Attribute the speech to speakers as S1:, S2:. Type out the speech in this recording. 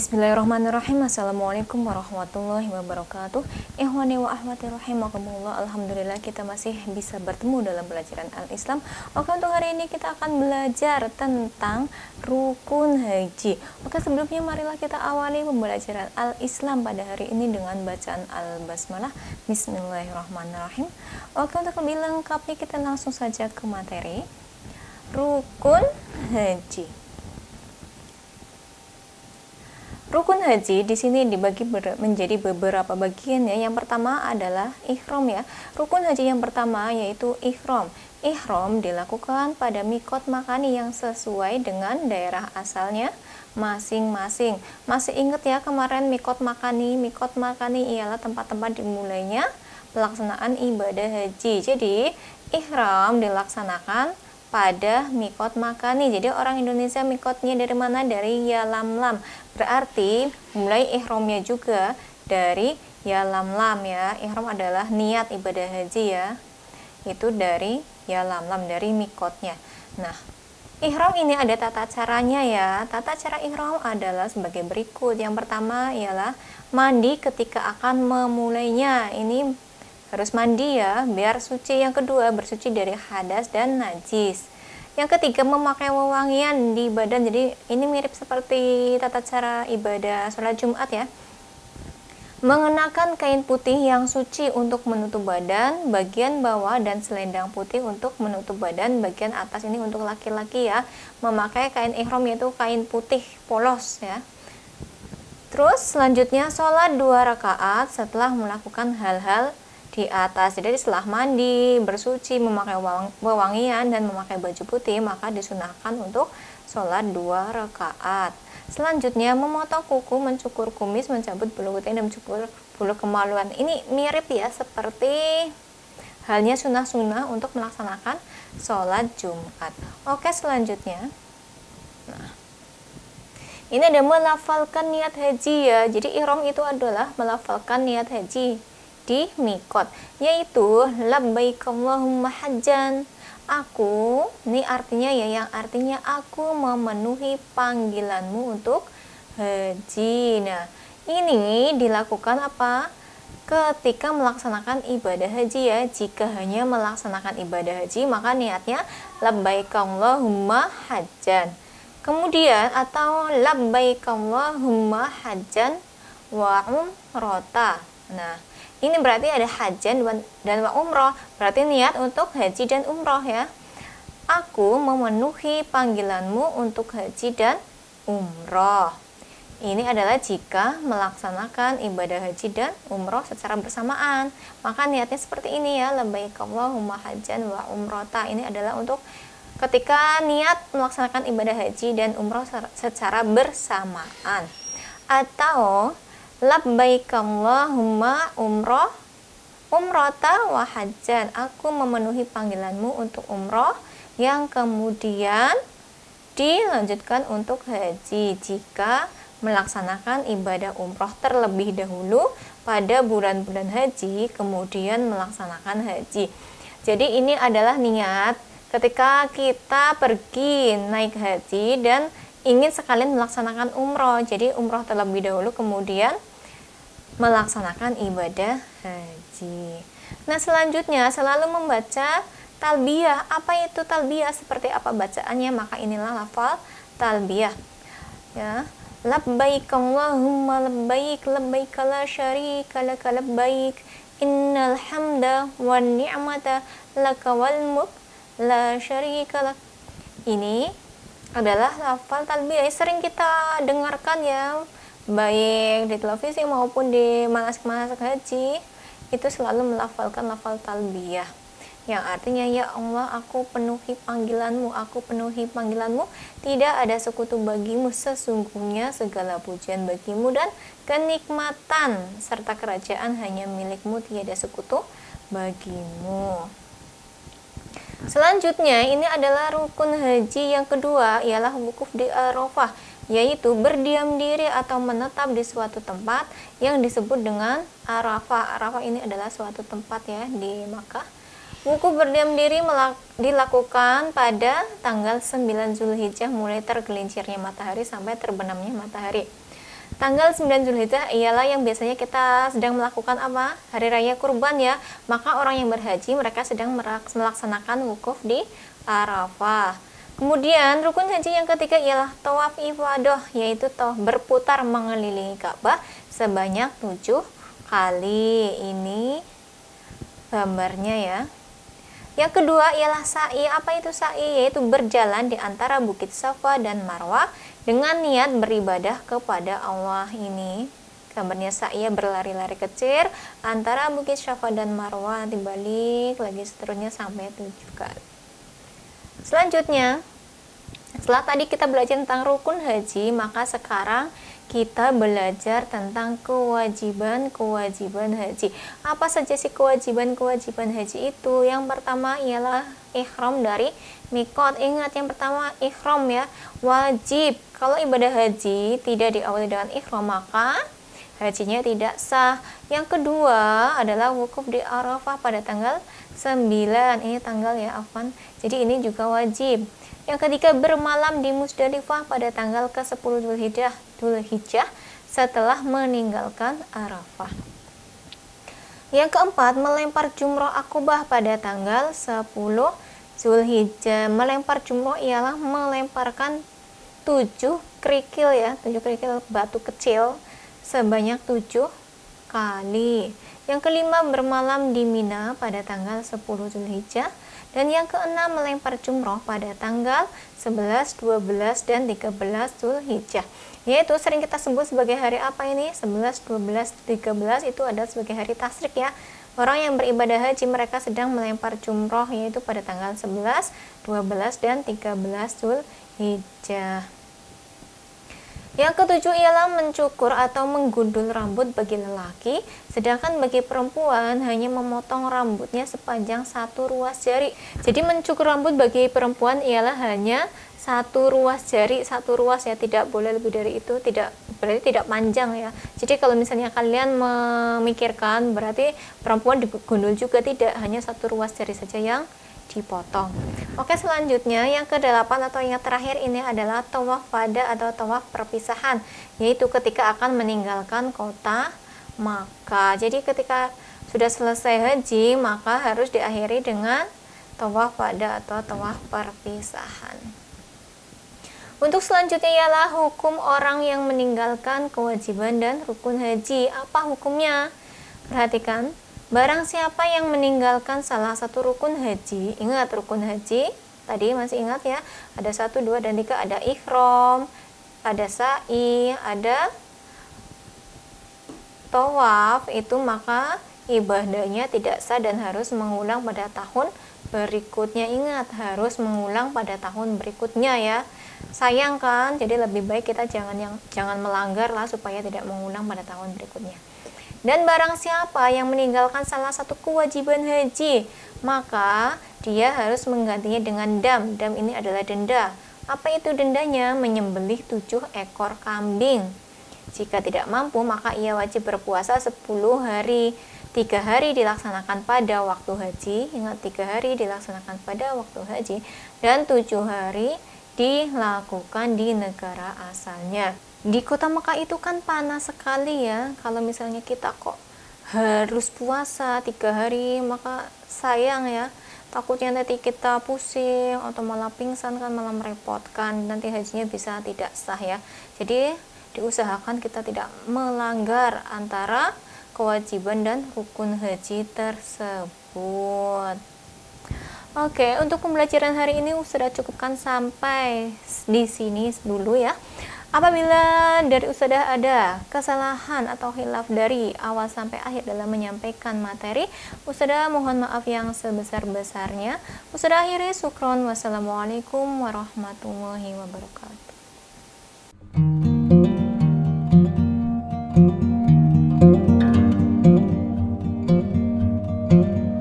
S1: Bismillahirrahmanirrahim. Assalamualaikum warahmatullahi wabarakatuh. Ikhwani wa ahwati rahimakumullah. Alhamdulillah kita masih bisa bertemu dalam pelajaran Al-Islam. Oke, untuk hari ini kita akan belajar tentang rukun haji. Oke, sebelumnya marilah kita awali pembelajaran Al-Islam pada hari ini dengan bacaan Al-Basmalah. Bismillahirrahmanirrahim. Oke, untuk lebih lengkapnya kita langsung saja ke materi. Rukun haji. Rukun haji di sini dibagi menjadi beberapa bagian ya. Yang pertama adalah ihram ya. Rukun haji yang pertama yaitu ihram. Ihram dilakukan pada mikot makani yang sesuai dengan daerah asalnya masing-masing. Masih ingat ya kemarin mikot makani? Mikot makani ialah tempat-tempat dimulainya pelaksanaan ibadah haji. Jadi ihram dilaksanakan pada mikot makani. Jadi orang Indonesia mikotnya dari mana? Dari Yalamlam. Berarti mulai ihramnya juga dari Yalamlam ya. Ihram adalah niat ibadah haji ya. Itu dari Yalamlam, dari mikotnya. Nah, ihram ini ada tata caranya ya. Tata cara ihram adalah sebagai berikut. Yang pertama ialah mandi ketika akan memulainya. Ini harus mandi ya, biar suci. Yang kedua, bersuci dari hadas dan najis. Yang ketiga, memakai wewangian di badan. Jadi ini mirip seperti tata cara ibadah sholat Jumat ya. Mengenakan kain putih yang suci untuk menutup badan bagian bawah dan selendang putih untuk menutup badan bagian atas. Ini untuk laki-laki ya. Memakai kain ihram yaitu kain putih polos ya. Terus selanjutnya sholat 2 rakaat setelah melakukan hal-hal di atas. Jadi setelah mandi, bersuci, memakai wewangian dan memakai baju putih, maka disunahkan untuk sholat 2 rakaat. Selanjutnya memotong kuku, mencukur kumis, mencabut bulu kutiak dan mencukur bulu kemaluan. Ini mirip ya seperti halnya sunnah-sunnah untuk melaksanakan sholat Jumat. Oke, selanjutnya. Nah, ini ada melafalkan niat haji ya. Jadi ihram itu adalah melafalkan niat haji di mikot, yaitu labbaik Allahumma hajjan. Aku, ini artinya ya, yang artinya aku memenuhi panggilanmu untuk haji. Nah, ini dilakukan apa? Ketika melaksanakan ibadah haji ya. Jika hanya melaksanakan ibadah haji, maka niatnya labbaik Allahumma hajjan. Kemudian atau labbaik Allahumma hajjan wa umrata. Nah, ini berarti ada hajjan dan wa umroh, berarti niat untuk haji dan umroh ya. Aku memenuhi panggilanmu untuk haji dan umroh. Ini adalah jika melaksanakan ibadah haji dan umroh secara bersamaan. Maka niatnya seperti ini ya, labbaik Allahumma hajjan wa umrota. Ini adalah untuk ketika niat melaksanakan ibadah haji dan umroh secara bersamaan. Atau labbaik Allahumma umrota wa hajjan. Aku memenuhi panggilanmu untuk umroh yang kemudian dilanjutkan untuk haji jika melaksanakan ibadah umroh terlebih dahulu pada bulan-bulan haji kemudian melaksanakan haji. Jadi ini adalah niat ketika kita pergi naik haji dan ingin sekalian melaksanakan umroh. Jadi umroh terlebih dahulu kemudian melaksanakan ibadah haji. Nah, selanjutnya selalu membaca talbiyah. Apa itu talbiyah? Seperti apa bacaannya? Maka inilah lafal talbiyah. Ya. Labbaik Allahumma labbaik, labbaik la syarika laka labbaik, innal hamda wan ni'mata laka wal mulk la syarika lak. Ini adalah lafal talbiyah. Sering kita dengarkan ya, baik di televisi maupun di manasik-manasik haji, itu selalu melafalkan lafal talbiyah yang artinya ya Allah, aku penuhi panggilanmu, aku penuhi panggilanmu, tidak ada sekutu bagimu, sesungguhnya segala pujian bagimu dan kenikmatan serta kerajaan hanya milikmu, tiada sekutu bagimu. Selanjutnya ini adalah rukun haji yang kedua, ialah wukuf di Arafah, yaitu berdiam diri atau menetap di suatu tempat yang disebut dengan Arafah. Arafah ini adalah suatu tempat ya di Makkah. Wukuf berdiam diri dilakukan pada tanggal 9 Zulhijjah mulai tergelincirnya matahari sampai terbenamnya matahari. Tanggal 9 Zulhijjah ialah yang biasanya kita sedang melakukan apa? Hari raya kurban ya. Maka orang yang berhaji mereka sedang melaksanakan wukuf di Arafah. Kemudian rukun haji yang ketiga ialah tawaf ifadah, yaitu berputar mengelilingi Ka'bah sebanyak 7 kali. Ini gambarnya ya. Yang kedua ialah sa'i. Apa itu sa'i? Yaitu berjalan di antara Bukit Safa dan Marwah dengan niat beribadah kepada Allah. Ini gambarnya sa'i, berlari-lari kecil antara Bukit Safa dan Marwah, nanti balik lagi seterusnya sampai 7 kali. Selanjutnya, setelah tadi kita belajar tentang rukun haji, maka sekarang kita belajar tentang kewajiban-kewajiban haji. Apa saja sih kewajiban-kewajiban haji itu? Yang pertama ialah ihram dari mikot. Ingat, yang pertama ihram ya, wajib. Kalau ibadah haji tidak diawali dengan ihram, maka hajinya tidak sah. Yang kedua adalah wukuf di Arafah pada tanggal 9. Ini tanggal ya, afwan. Jadi ini juga wajib. Yang ketiga, bermalam di Musdalifah pada tanggal ke-10 Dzulhijjah setelah meninggalkan Arafah. Yang keempat, melempar jumroh akobah pada tanggal 10 Zulhijjah. Melempar jumroh ialah melemparkan 7 kerikil ya, 7 kerikil batu kecil sebanyak 7 kali. Yang kelima, bermalam di Mina pada tanggal 10 Zulhijjah. Dan yang keenam, melempar jumroh pada tanggal 11, 12, dan 13 Zulhijjah. Yaitu sering kita sebut sebagai hari apa ini? 11, 12, 13 itu adalah sebagai hari tasyrik ya. Orang yang beribadah haji mereka sedang melempar jumroh, yaitu pada tanggal 11, 12, dan 13 Zulhijjah. Yang ketujuh ialah mencukur atau menggundul rambut bagi lelaki, sedangkan bagi perempuan hanya memotong rambutnya sepanjang 1 ruas jari. Jadi mencukur rambut bagi perempuan ialah hanya 1 ruas jari, 1 ruas ya, tidak boleh lebih dari itu, berarti tidak panjang ya. Jadi kalau misalnya kalian memikirkan berarti perempuan digundul juga, tidak, hanya 1 ruas jari saja yang dipotong. Oke, selanjutnya yang ke-8 atau yang terakhir ini adalah tawaf wada atau tawaf perpisahan, yaitu ketika akan meninggalkan kota Makkah. Jadi ketika sudah selesai haji maka harus diakhiri dengan tawaf wada atau tawaf perpisahan. Untuk selanjutnya ialah hukum orang yang meninggalkan kewajiban dan rukun haji. Apa hukumnya? Perhatikan. Barang siapa yang meninggalkan salah satu rukun haji, ingat rukun haji, tadi masih ingat ya, ada 1, 2, dan 3, ada ihram, ada sa'i, ada tawaf, itu maka ibadahnya tidak sah dan harus mengulang pada tahun berikutnya. Ingat, harus mengulang pada tahun berikutnya ya. Sayang kan, jadi lebih baik kita jangan melanggar lah supaya tidak mengulang pada tahun berikutnya. Dan barang siapa yang meninggalkan salah satu kewajiban haji, maka dia harus menggantinya dengan dam. Dam ini adalah denda. Apa itu dendanya? Menyembelih 7 ekor kambing. Jika tidak mampu, maka ia wajib berpuasa 10 hari. 3 hari dilaksanakan pada waktu haji. Ingat, 3 hari dilaksanakan pada waktu haji. Dan 7 hari dilakukan di negara asalnya. Di kota Mekah itu kan panas sekali ya. Kalau misalnya kita kok harus puasa 3 hari, maka sayang ya. Takutnya nanti kita pusing atau malah pingsan, kan malah merepotkan. Nanti hajinya bisa tidak sah ya. Jadi diusahakan kita tidak melanggar antara kewajiban dan rukun haji tersebut. Oke, untuk pembelajaran hari ini sudah cukupkan sampai di sini dulu ya. Apabila dari Ustadzah ada kesalahan atau khilaf dari awal sampai akhir dalam menyampaikan materi, Ustadzah mohon maaf yang sebesar-besarnya. Ustadzah akhiri, syukron. Wassalamualaikum warahmatullahi wabarakatuh.